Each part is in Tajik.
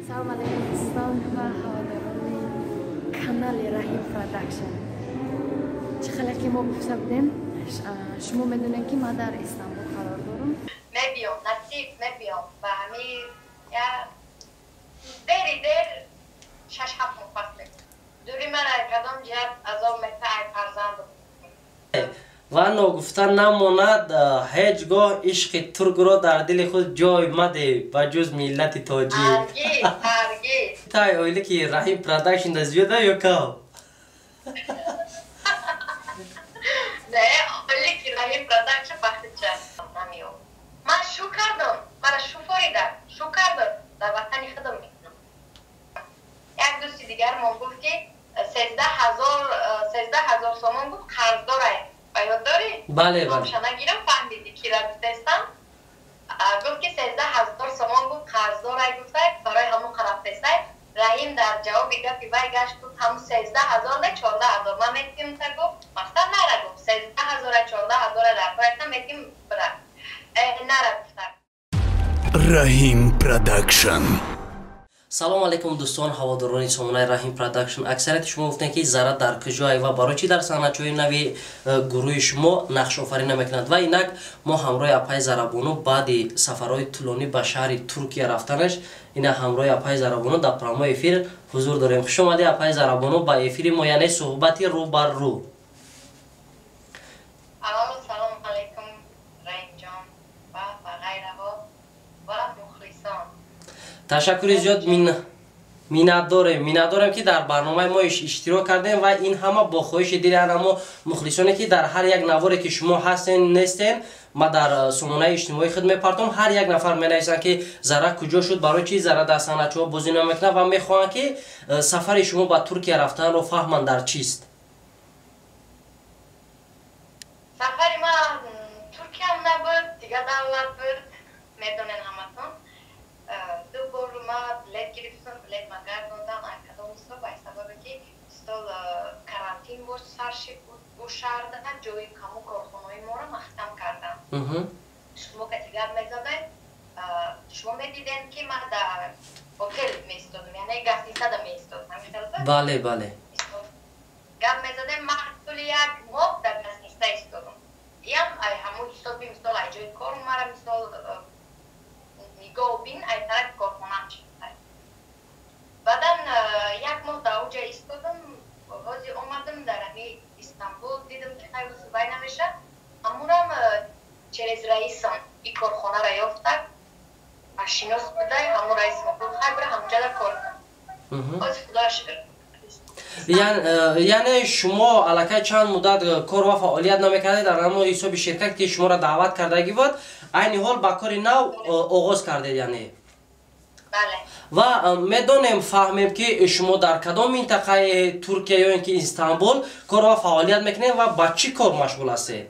سلام علیکم دوستان و هواداران کانال رحیم پروداکشن. چقدر که ما گفته بودیم شما میدونین که ما در استانبول قرار دارم. میبیام نصیب میبیام و همین یا دیر 6-7 مفصل دوری من کدام جهت از آن متعای فرزند و نگفتن نماند هیچگاه عشق ترک را در دل خود جای مده و جز ملت تاجیک. هرگز تای اویلی که رحیم پروداکشن در زیاده یا که؟ نه اویلی که رحیم پروداکشن وقتی چه نمیام من شو کردم برای شو کردم در وطن خودم میکنم. یک دوستی دیگر من گفت که 13,000 سومان بود قرض داره یاد داری؟ بله بله. شما نگیرم فهمیدی کی را دستم گفت که 13,000 سومان بود قرض داره گفته برای همون قرض دسته رحیم در جواب گفت وای گشت بود همون 13,000 نه 14,000 من میتونم تا گفت مثلا نره گفت 13,000 14,000 در پایت میتونم برای نره گفته رحیم پروداکشن. سلام علیکم دوستان هواداران سامانه رحیم پروداکشن. اکثریت شما گفتن که زرا در کجای و برای چی در صنعت‌های نوی گروه شما نقش آفرینی میکنند و اینک ما همراه اپای زرابانو بعد سفرهای طولانی به شهر ترکیه رفتنش اینا همراه اپای زرابانو در پرومو افیر حضور داریم. خوش اومدید اپای زرابانو با افیر ما یعنی صحبتی رو بر رو. سلام علیکم رحیم جان و غیره و مخلصان. تشکر زیاد مینت دارم که در برنامه ما اشتراک کردیم و این همه با خواهش دیدن اما مخلصانی که در هر یک نواری که شما هستین نیستین ما در سامانه اجتماعی خود میپرتم هر یک نفر مینویسن که زرا کجا شد برای چی زرا در صنعت‌ها بازی نمیکنه و میخوان که سفر شما به ترکیه رفتن رو فهمن در چیست. سفر ما ترکیه هم نبود دیگه دولت بود میدونین همتون دو بار ما بلیت گرفتم بلیت ما گردوندم کدام استاد به سبب که استاد کرانتین بود سرشی بود و شهر دادن جای کمو کارخانه‌های ما رو مختم کردم. شما که دیگر میزدن شما میدیدین که من در هتل میستادم یعنی گسیسته میستادم همین بله بله گپ میزدم من طول یک ماه در گسیسته ایستادم یم همون استاد بیم مثال ای جای کار مرا مثال نگاه بین ای طرف کارخانه شد بعدا یک ماه در اونجا ایستادم بازی اومدم در استانبول دیدم که خیلی سبای نمیشه همونم چریز رئیسم این کارخانه را یافتد شناس بوده همون رئیس مقبول خیلی بره همونجا در کار باز خدا شکر. یعنی شما علاقه چند مدت کار و فعالیت نمیکردید در همون حساب شرکت که شما را دعوت کردگی بود این حال با کار نو آغاز کردید یعنی بله و میدونیم فهمیم که شما در کدام منطقه ترکیه یا اینکه استانبول کار و فعالیت میکنید و با چی کار مشغول هستید؟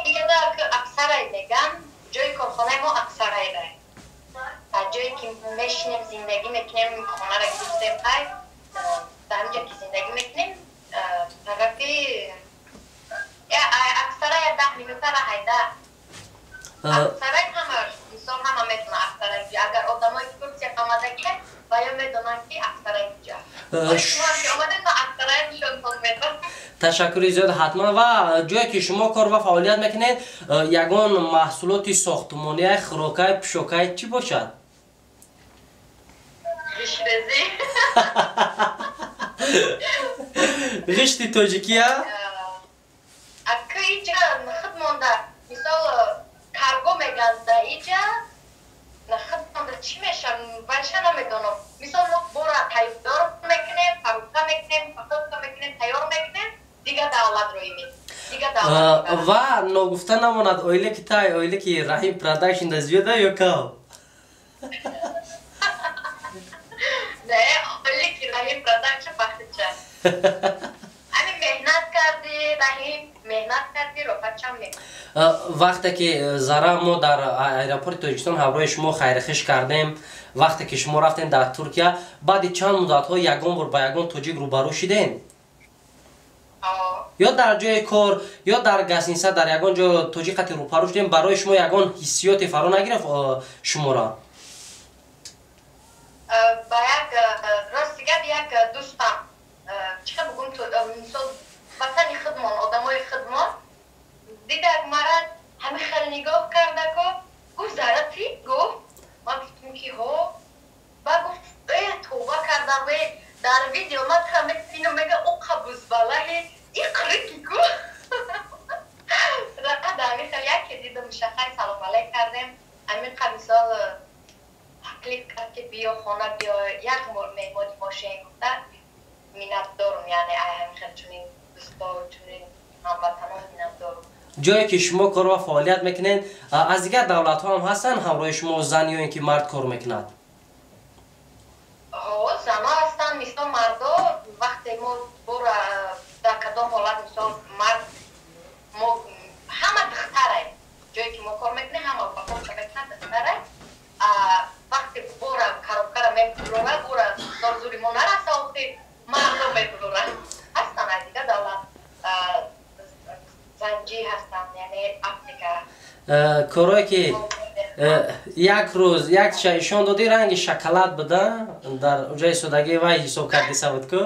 دیگه که اکثر میگم جای کارخانه ما اکثر داره جایی که میشینیم زندگی میکنیم خانه را گرفتیم پای در همینجا که زندگی میکنیم طرفی اکثر 10 مینوته را هیده اکثر همه مثال همه میتونه اکثر اگر آدمایی که ترکیه آمده گیره و یا میدونن که اکثر اینجا شما که آمده تا اکثر شد میدونم. تشکر زیاد حتما و جایی که شما کار و فعالیت میکنید یگان محصولات ساختمانی خوراکای پشوکای چی باشد؟ ریشرزی غشت تاجیکیه؟ اگه اینجا نخد مانده مثال کارگو میگن در اینجا نخد مانده چی میشن برشه نمیدونم مثال ما برا تیار میکنیم پروکا میکنیم پاکوکا میکنیم تیار میکنیم دیگه دولت روی میدیم و نگفته نماند اویلی که رحیم پروداکشن در زیاده یا که؟ نه اویلی که رحیم پروداکشن وقتی چه همین مهنت کردی رحیم مهنت کردی رو بچم میکنم وقتی که زرا ما در ایرپورت تاجیکستان همراه شما خیرخش کردیم وقتی که شما رفتین در ترکیه بعد چند مدت ها یگان بار با یگان تاجیک روبرو شدین؟ یا در جای کار یا در گسینسه در یگان جا تاجیک روبرو شدین برای شما یگان حسیات فرا نگرفت شما را؟ یک دوستم چه بگم تو مثال وطن خدمان آدمای خدمان دیده مرد همه خیلی نگاه کرده که گفت زرفی گفت من گفتم که ها با گفت توبه کرده و در ویدیو من همه اینو میگه او قبوز بالای این قرقی گفت رقا دامی خیلی یک دیدم مشخص سلام علیک کردیم همین مثال تکلیف کرد که بیا خانه بیا یک مهمانی باشه گفته مینت دارم یعنی همین خیلی چونین دوستا و چونین هموطنان مینت دارم. جایی که شما کار و فعالیت میکنین از دیگر دولت ها هم هستن همراه شما زن یا اینکه مرد کار میکنند؟ زن ها هستن مثل مردا وقتی ما برا در کدام حالت مثل مرد ما همه دختره جایی که ما کار میکنیم همه با کار میکنیم دختره وقتی برا کاروبکر میبروره برا دارزوری ما نرسه وقتی مردا میبروره هستن از دیگه دولت زنجی هستن یعنی افریقا کارایی که یک روز یک شایشان دادی رنگ شکلات بده در جای سودگی وای حساب کردی ثبت کو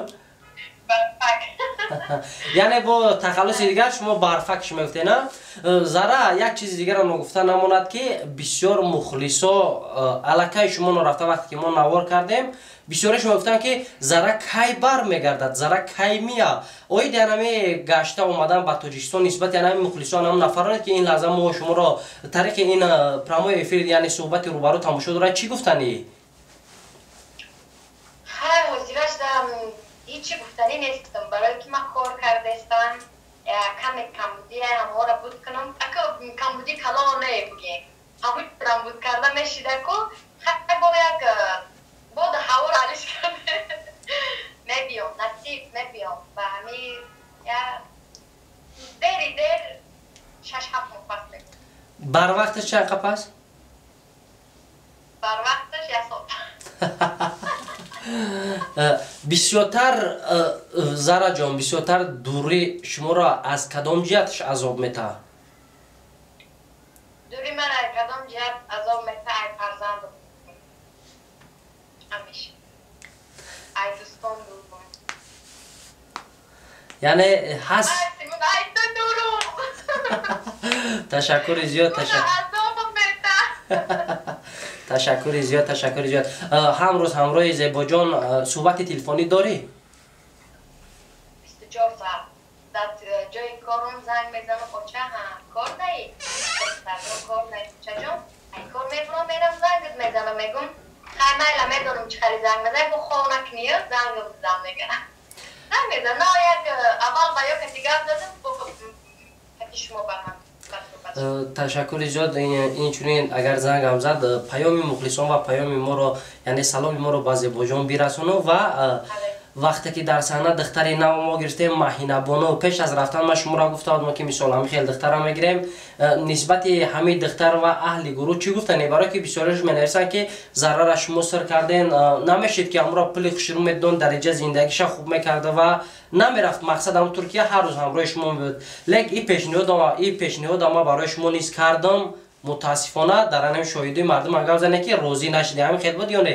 یعنی با تخلص دیگر شما برفک شما گفته نه زره یک چیز دیگر هم گفته نماند که بسیار مخلصا الکای شما نرفته وقتی که ما نوار کردیم بسیاری شما گفتن که زره کی بر میگردد زره کی میا اوی دیانمی گشته اومدن با تاجیکستان نسبت یعنی مخلصان هم نفرانید که این لحظه ما شما را طریق این پراموی افیر یعنی صحبت روبرو تماشا داره چی گفتنی؟ خیلی وزیرش هیچی گفتنی نیستم برای که من کار کردستم کمی کمبودی همه را بود کنم اگه کمبودی کلا نه بگیم همون پرام بود کرده میشیده که خیلی با یک بود هوا را علیش کرده میبیام نصیب میبیام و همین دیر 6-7 ماه پس بر وقتش چند پس؟ بر وقتش یک ساعت بسیارتر زره جان بسیارتر دوری شما را از کدام جهتش عذاب میته؟ دوری من از کدام جهت عذاب میته ای فرزند همیشه ای دوستان دورم یعنی هست ای تو دورم تشکر زیاد تشکر زیاد تشکر زیاد هم روز همراه زیبا جان صحبت تلفنی داری؟ 24 ساعت در جای کارم زنگ میزنم بچه هم کار دهی کار دهی بچه جان این کار میکنم میرم زنگ میزنم میگم خیلی میلم میدونم چه خیلی زنگ میزنم با خونک نیست زنگ بزنم میگنم زنگ میزنم نه یک اول با یک کسی گفت دادم با کسی شما برهم تشکر زیاد این چونین اگر زنگ هم زد پیام مخلصان و پیام ما رو یعنی سلام ما رو با زیبا جان برسونه و وقتی که در صحنه دختری نو ما گرفتیم ماهینه بانو پیش از رفتن ما شما را گفته بودم که مثلا همین خیلی دختر هم میگیریم نسبت همین دختر و اهل گروه چی گفتن برای که بسیارش منویسن که ضرر را شما سر کردین نمیشید که امرا پلی خوشرو میدون درجه زندگیش خوب میکرده و نمیرفت مقصد هم ترکیه هر روز همراه شما بود لیک این پیشنهاد ما برای شما نیست کردم متاسفانه در انم شاهدی مردم اگر زنه که روزی نشده همین خدمت یا نه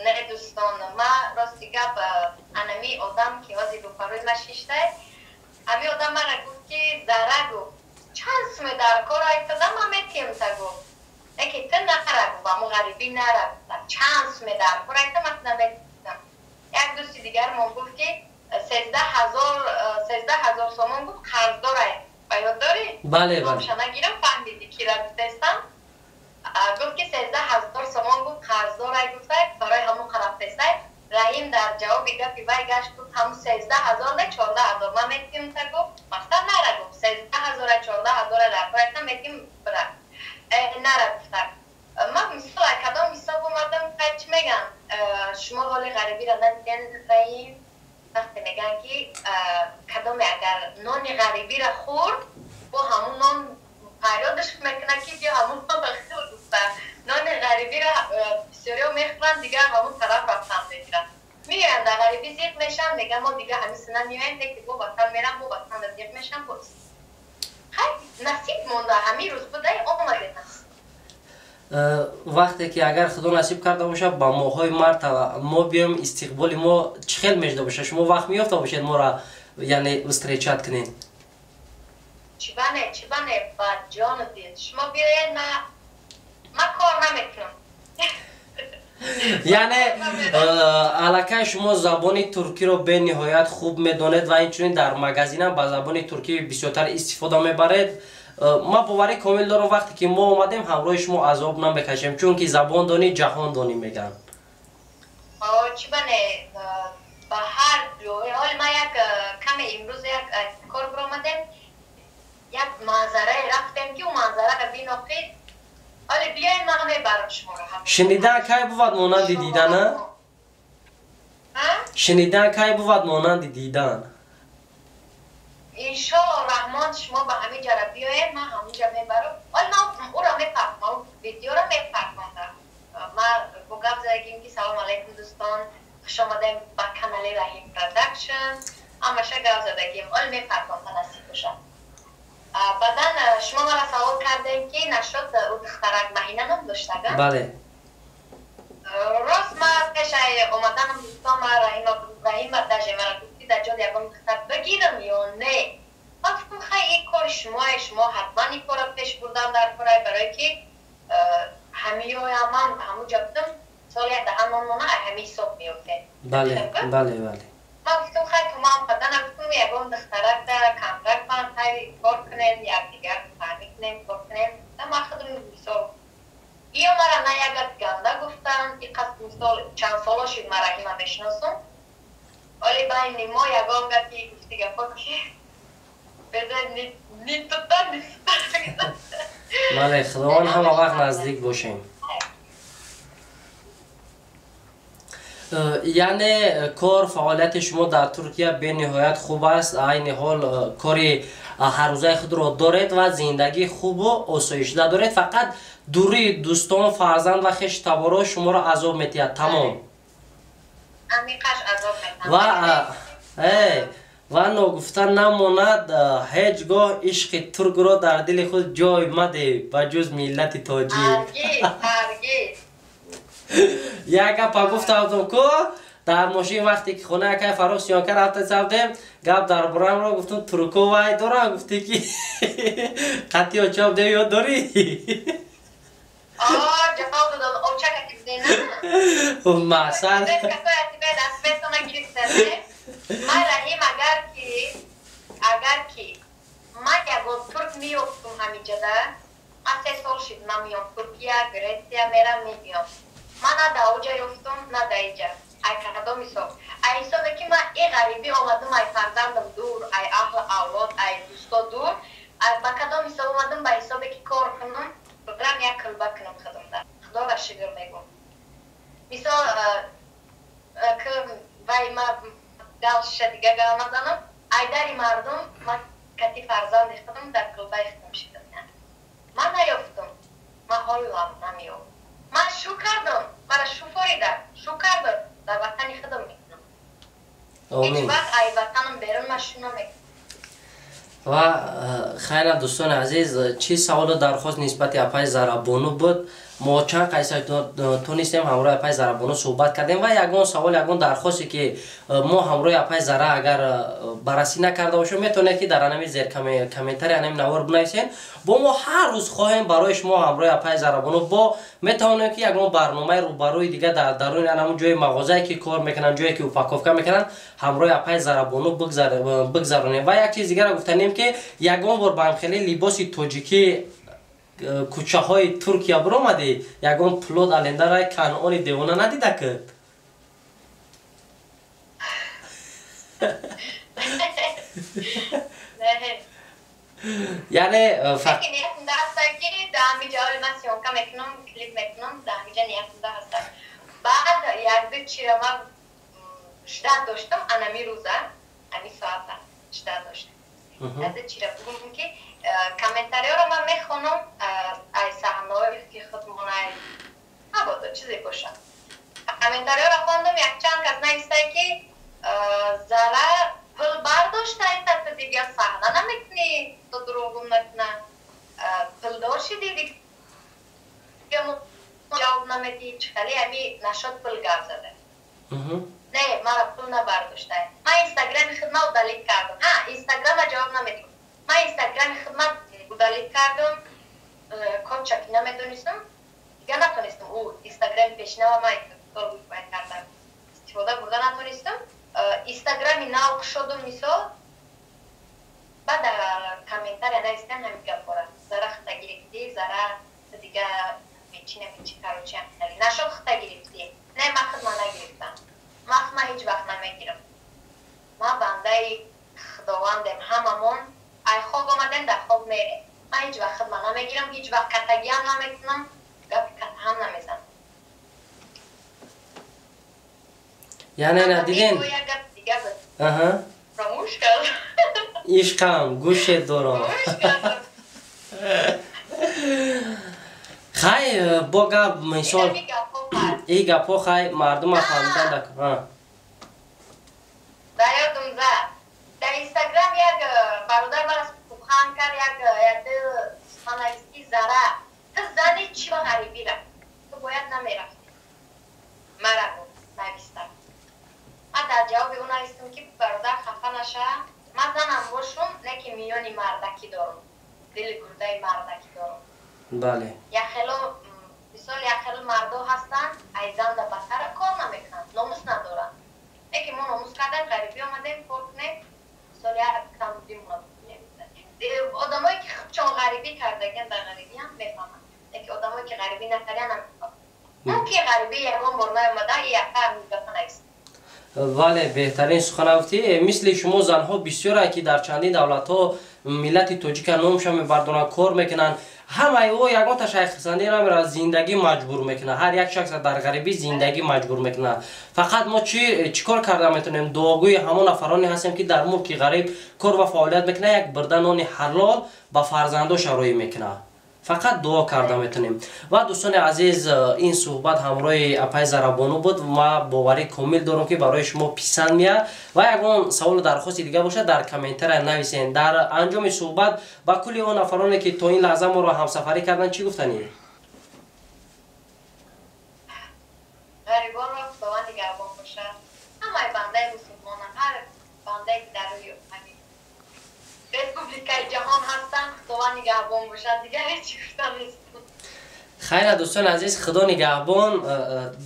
نه دوستان ما راستی گپ انمی آدم که وزی دو پروی مشیشته همی آدم من گفت که داره گفت چانس می در کار ایتادم هم میتیم تا گفت اکی تا نره گفت و مغربی نره گفت چانس می در کار ایتادم اصلا میتیم یک دوستی دیگر من گفت که 13,000 سومن گفت قرض داره باید داری؟ بله بله مشانه گیرم فهمیدی کی را بتستم گفت که 13,000 سومن گفت قرض داره گفته برای همون خراب تسته رحیم در جواب گفت وای گشت گفت همون 13,000 نه 14,000 من میتیم تا گفت مثلا نره گفت 13,000 14,000 در پایتا میتیم برد نره گفته من مثلا کدام مثال بومدم چی میگم شما حال غریبی را ندیدین رحیم وقتی میگن که کدام اگر نان غریبی را خورد با همون نان پیرادش میکنه که بیا همون نان بخیر دوسته نان غریبی را بسیاری ها میخورن دیگر همون طرف رفتن میگیرن میگن در غریبی زیق میشن میگن ما دیگه همین سنه میوین که با وطن میرن با وطن زیق میشن برس خیلی نصیب مونده همین روز بوده آمده هست вақте ки агар худо насиб карда бошад ба моҳои март мо биём истиқболи мо чӣ хел мешуда бошад? Шумо вақт меёфта бошед моро яъне встречат кунед? чибане ба ҷону дил шумо биёед ма кор наметунам. яъне аллакай шумо забони туркиро бениҳоят хуб медонед ва инчунин дар магазинам ба забони туркӣ бисёртар истифода мебаред. ма боварӣ комил дорам вақте ки мо омадем ҳамроҳи шумо азоб намекашем, чунки забондонӣ ҷаҳондонӣ мегӯянд. чибане ба ҳар ҷое ҳоли ма як каме имрӯз як кор биромадем, як манзарае рафтем ки ӯ манзараро биноқед. ҳоли биёед ман мебарам шуморо. шунидан кай бувад монанди дидан? шунидан кай бувад монанди дидан? иншоалло раҳмон шумо ба ҳамин ҷара биёед, ман ҳаминҷа мебарам. ҳоли ман ӯро мепарвам, видеоро мепарвандам. ман бо гап задагим ки салом алайкум дӯстон, хуш омадем ба канали Rahim Production. ҳамаша гап задагим, ҳоли мепарвам та насиб бошад. баъдан шумо мара савол кардем ки нашод ӯ духтарак Маҳина ном доштага? бале. рост ма пеш омаданам дӯстон ма Раҳима даже мара гуфти даҷол ягон духтар бигирам ё не. ман гуфтам хай ин кори шумое, шумо ҳатман ин кора пеш бурдан дар кунай, барое ки ҳамиёя ман ҳамуҷа будам соли як даҳан мон ҳами ҳисоб меёфтем. бале бале бале. ман гуфтам хай тумам баданам гуфтам ягон духтарак да контракт ман тай кор кунем, якдигар фаҳмӣ кунем, кор кунем. ман худам мисол ё мара на як гап ганда гуфтам, иқас мисол чанд соло шуд ма Раҳима мешиносам. ҳоли байни мо ягон гапи гуфти гапо ки беза нитута бале, худованд ҳама вақт наздик бошем. яъне кор фаъолияти шумо дар Туркия бениҳоят хуб аст, айни ҳол кори ҳаррӯзаи худро доред ва зиндагӣ хубу осоишта доред. фақат дурии дӯстон, фарзанд ва хеши таборо шуморо азоб метиҳад. тамом. амиқаш азоб метиҳад. ва ногуфта намонад, ҳеҷ гоҳ ишқи туркро дар дили худ ҷой маде ба ҷуз миллати тоҷӣ. ҳаргиз. як гапа гуфтам ку дар мошин вақте ки хона якай фароғ сиёнка рафта савдем, гап дар борамро гуфтам турко вай дорам, гуфте ки қатъи очоб дем ёд дорӣ? ҷавоб додам овчака ки бдена. масал ман Раҳим агар ки ман ягон турк меёфтум ҳамиҷада, ман 3 сол шуд ман меём Туркия, Гресия мерам мебиём. ман на да оҷа ёфтум, на да иҷа. ай кадом ҳисоб? ай ҳисобе ки ман ин ғарибӣ омадам, ай фарзандам дур, ай аҳли авлод, ай дӯсто дур, ба кадом ҳисоб омадам? Ба ҳисобе ки кор кунам, برم یک کلبه کنم خودم خدا را شکر میگم. مثال که وای ما دلش دیگه گام زنم ایداری مردم ما کتی فرزند خودم در کلبه خودم شدم. من نیافتم، من حالم نمیام. من شو کردم، مرا شو فایده، شو کردم در وطن خودم میکنم. هیچ وقت ای وطنم بیرون من شو نمیکنم. و خیلی دوستان عزیز، چی سوال و درخواست نسبت اپای زرابانو بود؟ ما چند قیصه تونستیم همراه اپای زرابانو صحبت کردیم و یگان سوال یگان درخواستی که ما همراه اپای زرا اگر بررسی نکرده باشیم میتونه که در انمی زیر کامنتری انمی نوار بنویسین. با ما هر روز خواهیم برای شما همراه اپای زرابانو با میتونه که یگان برنامه روبروی دیگه در درون انم جای مغازه‌ای که کار میکنن، جایی که اوپاکوفکا میکنن همراه اپای زرابانو بگذرونیم. و یک چیز دیگه را گفتنیم که یگان بار با هم خیلی لباس تاجیکی کوچه های ترکیه برآمده، یگان پلود آلنده رای کنعان دیوانه ندیده که؟ یعنی فقط نیتونده هسته که دامی جایی من سیونکا میکنم، کلیپ میکنم، دامی جا نیتونده هسته. بعد یک دو چی را من شده داشتم، انمی روزه، امی ساعته شده داشتم. از چی را بگم که کامنتاری رو من میخونم، ای صحنه‌ای که خودمون ای نبوده چیزی باشه. کامنتاری رو خوندم، یک چند کس نوشته که زره پول برداشته تا دیگه صحنه نمیکنی، تو دروغم نکنه، پول دار شدی دیگه. دیگه جواب نمیدی چخالی امی نشد پول گرد زده نه مرا پول نبرداشته من اینستاگرام خدمت رو دلیت کردم اینستاگرام جواب نمیدی من اینستاگرام خدمت رو دلیت کردم کد چکی نمیدونستم دیگه نتونستم او اینستاگرام پیشنه و من طور بود باید کردم استفاده برده نتونستم اینستاگرامی ناو شدم مثال بعد کامنتار نوشتن همین گپ باره زره خطا گرفتی زره دیگه میچینه کاروچی هم نشد خطا گرفتی نه من خود من نگرفتم من هیچ وقت نمیگیرم ما بنده خداوندم هممون ای خواب آمدن در خواب میره من هیچ وقت خود من نمیگیرم هیچ وقت کتگی هم نمیکنم گپ کت هم نمیزنم یعنی ندیدین؟ یک گپ دیگه بود فراموش کردم عشقم گوشت دارم خیلی با گپ مثال ای گپا خیلی مردم ها فهمیدن دکن در یادم زد در اینستاگرام یک برادر من از پوخان کرد یک سخنرانی زره تو زنی چی و غریبی رفت تو باید نمیرفتی مرا بود نویستم من در جواب اون هستم که برادر خفه نشه من زنم باشم نه که میانی مردکی دارم دل گرده مردکی دارم بله یا خیلی بسیار یا خیلی مردا هستن ای زن در بطر کار نمیکنن ناموس ندارن نه که ما ناموس کردن غریبی آمدیم پرکنه بسیار یا کم بیمون آدمایی که چون غریبی کردگن در غریبی هم میفهمن نه که آدمایی که غریبی نکردن هم اون که غریبی یکان برنای آمده یک هم میگفت نیست ولی بهترین سخن گفتی مثل شما زنها بسیاره که در چندین دولت ها ملت تاجیک نامش میبردونن کار میکنن همه او یگان تا شیخ سندی را زندگی مجبور میکنه هر یک شخص در غریبی زندگی مجبور میکنه فقط ما چیکار کرده میتونیم دعاگوی همون نفرانی هستیم که در ملک غریب کار و فعالیت میکنه یک برده نان حلال با فرزنداش روی میکنه فقط دعا کرده میتونیم و دوستان عزیز این صحبت همراه اپای زربانو بود و ما باوری کامل دارم که برای شما پسند میاد و اگر سوال درخواستی دیگه باشه در کامنتر نویسین در انجام صحبت با کلی اون نفرانی که تا این لحظه ما رو همسفری کردن چی گفتنی غریبان را خداوند نگهبان باشه همه بنده مسلمانان هر بنده که در روی رسپوبلیکای جهان هستن خداوند نگهبان باشد دیگه هیچ گفتن نیست خیر دوستان عزیز خدا نگهبان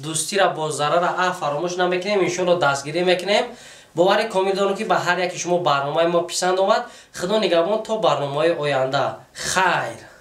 دوستی را با ضرر فراموش نمیکنیم انشالله دستگیری میکنیم باور کامل دارم که به هر یک شما برنامه ما پسند آمد خدا نگهبان تا برنامه آینده خیر